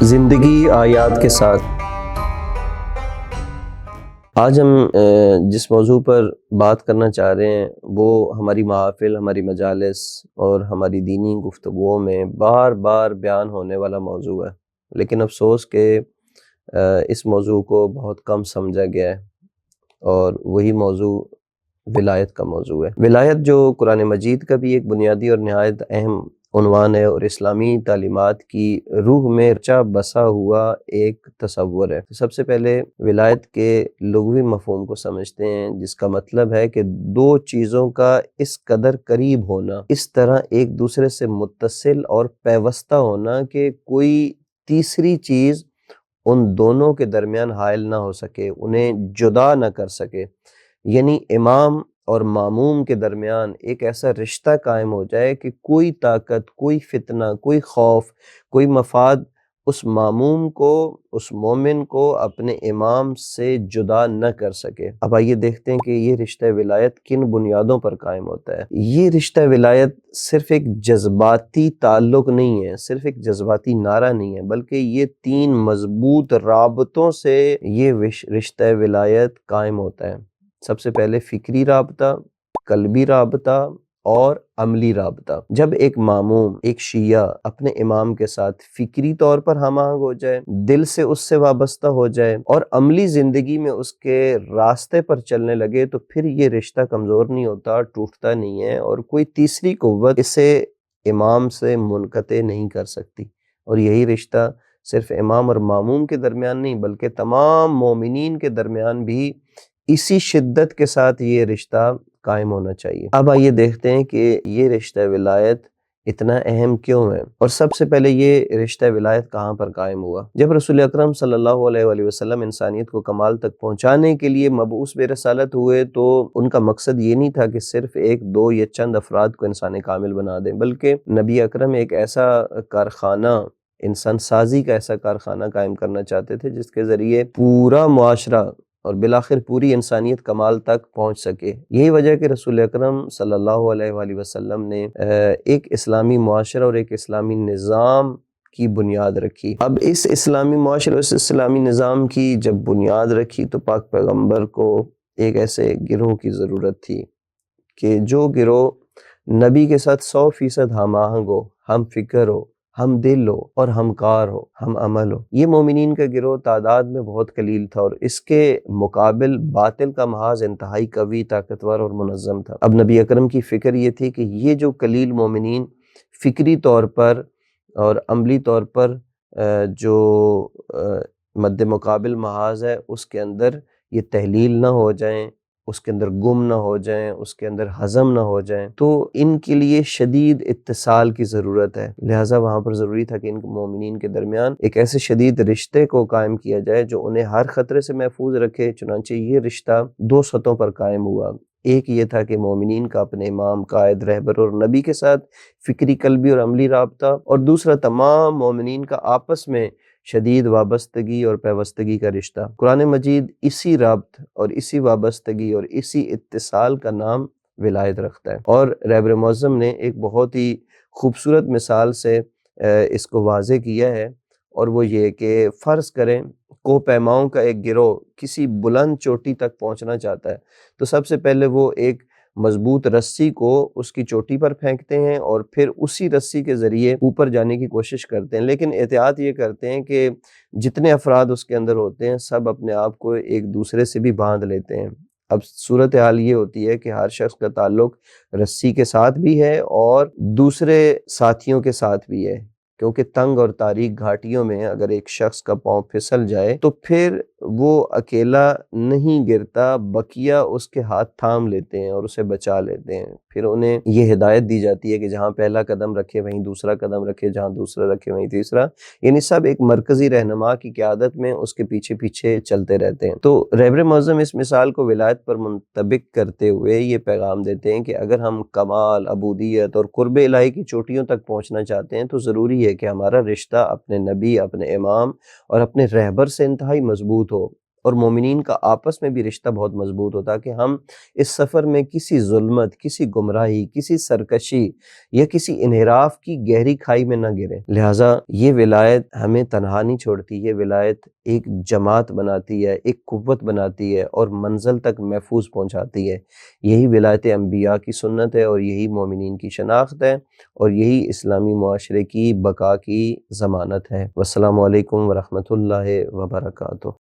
زندگی آیات کے ساتھ آج ہم جس موضوع پر بات کرنا چاہ رہے ہیں وہ ہماری محافل، ہماری مجالس اور ہماری دینی گفتگوؤں میں بار بار بیان ہونے والا موضوع ہے، لیکن افسوس کہ اس موضوع کو بہت کم سمجھا گیا ہے، اور وہی موضوع ولایت کا موضوع ہے۔ ولایت جو قرآن مجید کا بھی ایک بنیادی اور نہایت اہم عنوان ہے، اور اسلامی تعلیمات کی روح میں رچا بسا ہوا ایک تصور ہے۔ سب سے پہلے ولایت کے لغوی مفہوم کو سمجھتے ہیں، جس کا مطلب ہے کہ دو چیزوں کا اس قدر قریب ہونا، اس طرح ایک دوسرے سے متصل اور پیوستہ ہونا کہ کوئی تیسری چیز ان دونوں کے درمیان حائل نہ ہو سکے، انہیں جدا نہ کر سکے۔ یعنی امام اور ماموم کے درمیان ایک ایسا رشتہ قائم ہو جائے کہ کوئی طاقت، کوئی فتنہ، کوئی خوف، کوئی مفاد اس ماموم کو، اس مومن کو اپنے امام سے جدا نہ کر سکے۔ اب آئیے دیکھتے ہیں کہ یہ رشتہ ولایت کن بنیادوں پر قائم ہوتا ہے۔ یہ رشتہ ولایت صرف ایک جذباتی تعلق نہیں ہے، صرف ایک جذباتی نعرہ نہیں ہے، بلکہ یہ تین مضبوط رابطوں سے یہ رشتہ ولایت قائم ہوتا ہے۔ سب سے پہلے فکری رابطہ، قلبی رابطہ اور عملی رابطہ۔ جب ایک ماموم، ایک شیعہ اپنے امام کے ساتھ فکری طور پر ہم آہنگ ہو جائے، دل سے اس سے وابستہ ہو جائے اور عملی زندگی میں اس کے راستے پر چلنے لگے، تو پھر یہ رشتہ کمزور نہیں ہوتا، ٹوٹتا نہیں ہے، اور کوئی تیسری قوت اسے امام سے منقطع نہیں کر سکتی۔ اور یہی رشتہ صرف امام اور ماموم کے درمیان نہیں، بلکہ تمام مومنین کے درمیان بھی اسی شدت کے ساتھ یہ رشتہ قائم ہونا چاہیے۔ اب آئیے دیکھتے ہیں کہ یہ رشتہ ولایت اتنا اہم کیوں ہے، اور سب سے پہلے یہ رشتہ ولایت کہاں پر قائم ہوا۔ جب رسول اکرم صلی اللہ علیہ وآلہ وسلم انسانیت کو کمال تک پہنچانے کے لیے مبعوث بے رسالت ہوئے، تو ان کا مقصد یہ نہیں تھا کہ صرف ایک دو یا چند افراد کو انسان کامل بنا دیں، بلکہ نبی اکرم ایک ایسا کارخانہ، انسان سازی کا ایسا کارخانہ قائم کرنا چاہتے تھے جس کے ذریعے پورا معاشرہ اور بالآخر پوری انسانیت کمال تک پہنچ سکے۔ یہی وجہ کہ رسول اکرم صلی اللہ علیہ وآلہ وسلم نے ایک اسلامی معاشرہ اور ایک اسلامی نظام کی بنیاد رکھی۔ اب اس اسلامی معاشرے، اس اسلامی نظام کی جب بنیاد رکھی، تو پاک پیغمبر کو ایک ایسے گروہ کی ضرورت تھی کہ جو گروہ نبی کے ساتھ 100% ہم آہنگ ہو، ہم فکر ہو، ہم دل ہو اور ہم کار ہو، ہم عمل ہو۔ یہ مومنین کا گروہ تعداد میں بہت قلیل تھا، اور اس کے مقابل باطل کا محاذ انتہائی قوی، طاقتور اور منظم تھا۔ اب نبی اکرم کی فکر یہ تھی کہ یہ جو قلیل مومنین فکری طور پر اور عملی طور پر جو مد مقابل محاذ ہے، اس کے اندر یہ تحلیل نہ ہو جائیں، اس کے اندر گم نہ ہو جائیں، اس کے اندر ہضم نہ ہو جائیں، تو ان کے لیے شدید اتصال کی ضرورت ہے۔ لہٰذا وہاں پر ضروری تھا کہ ان مومنین کے درمیان ایک ایسے شدید رشتے کو قائم کیا جائے جو انہیں ہر خطرے سے محفوظ رکھے۔ چنانچہ یہ رشتہ دو سطحوں پر قائم ہوا۔ ایک یہ تھا کہ مومنین کا اپنے امام، قائد، رہبر اور نبی کے ساتھ فکری، قلبی اور عملی رابطہ، اور دوسرا تمام مومنین کا آپس میں شدید وابستگی اور پیوستگی کا رشتہ۔ قرآن مجید اسی رابط اور اسی وابستگی اور اسی اتصال کا نام ولایت رکھتا ہے، اور رہبر معظم نے ایک بہت ہی خوبصورت مثال سے اس کو واضح کیا ہے، اور وہ یہ کہ فرض کریں کوہ پیماؤں کا ایک گروہ کسی بلند چوٹی تک پہنچنا چاہتا ہے، تو سب سے پہلے وہ ایک مضبوط رسی کو اس کی چوٹی پر پھینکتے ہیں، اور پھر اسی رسی کے ذریعے اوپر جانے کی کوشش کرتے ہیں، لیکن احتیاط یہ کرتے ہیں کہ جتنے افراد اس کے اندر ہوتے ہیں سب اپنے آپ کو ایک دوسرے سے بھی باندھ لیتے ہیں۔ اب صورتحال یہ ہوتی ہے کہ ہر شخص کا تعلق رسی کے ساتھ بھی ہے اور دوسرے ساتھیوں کے ساتھ بھی ہے، کیونکہ تنگ اور تاریک گھاٹیوں میں اگر ایک شخص کا پاؤں پھسل جائے تو پھر وہ اکیلا نہیں گرتا، بقیہ اس کے ہاتھ تھام لیتے ہیں اور اسے بچا لیتے ہیں۔ پھر انہیں یہ ہدایت دی جاتی ہے کہ جہاں پہلا قدم رکھے وہیں دوسرا قدم رکھے، جہاں دوسرا رکھے وہیں تیسرا، یعنی سب ایک مرکزی رہنما کی قیادت میں اس کے پیچھے پیچھے چلتے رہتے ہیں۔ تو رہبر معظم اس مثال کو ولایت پر منطبق کرتے ہوئے یہ پیغام دیتے ہیں کہ اگر ہم کمال، عبودیت اور قرب الہی کی چوٹیوں تک پہنچنا چاہتے ہیں تو ضروری ہے کہ ہمارا رشتہ اپنے نبی، اپنے امام اور اپنے رہبر سے انتہائی مضبوط ہو، اور مومنین کا آپس میں بھی رشتہ بہت مضبوط ہوتا کہ ہم اس سفر میں کسی ظلمت، کسی گمراہی، کسی سرکشی یا کسی انحراف کی گہری کھائی میں نہ گریں۔ لہٰذا یہ ولایت ہمیں تنہا نہیں چھوڑتی، یہ ولایت ایک جماعت بناتی ہے، ایک قوت بناتی ہے اور منزل تک محفوظ پہنچاتی ہے۔ یہی ولایت انبیاء کی سنت ہے اور یہی مومنین کی شناخت ہے اور یہی اسلامی معاشرے کی بقا کی ضمانت ہے۔ والسلام علیکم ورحمۃ اللہ وبرکاتہ۔